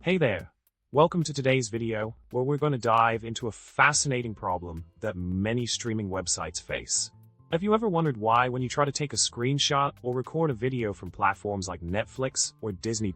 Hey there! Welcome to today's video, where we're going to dive into a fascinating problem that many streaming websites face. Have you ever wondered why, when you try to take a screenshot or record a video from platforms like Netflix or Disney+,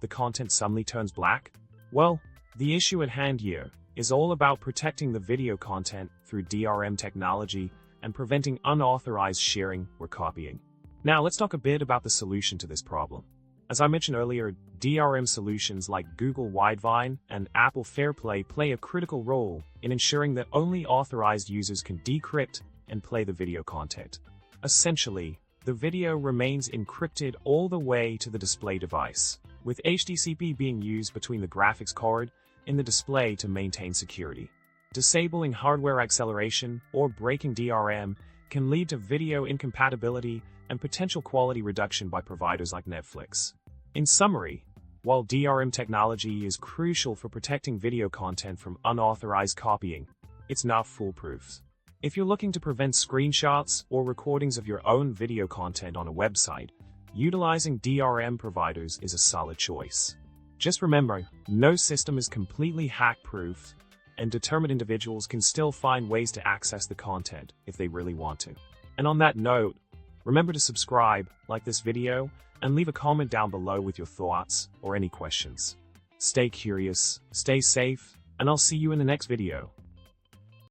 the content suddenly turns black? Well, the issue at hand here is all about protecting the video content through DRM technology and preventing unauthorized sharing or copying. Now, let's talk a bit about the solution to this problem. As I mentioned earlier, DRM solutions like Google Widevine and Apple FairPlay play a critical role in ensuring that only authorized users can decrypt and play the video content. Essentially, the video remains encrypted all the way to the display device, with HDCP being used between the graphics card and the display to maintain security. Disabling hardware acceleration or breaking DRM can lead to video incompatibility and potential quality reduction by providers like Netflix. In summary, while DRM technology is crucial for protecting video content from unauthorized copying, it's not foolproof. If you're looking to prevent screenshots or recordings of your own video content on a website, utilizing DRM providers is a solid choice. Just remember, no system is completely hack-proof, and determined individuals can still find ways to access the content if they really want to. And on that note, remember to subscribe, like this video, and leave a comment down below with your thoughts or any questions. Stay curious, stay safe, and I'll see you in the next video.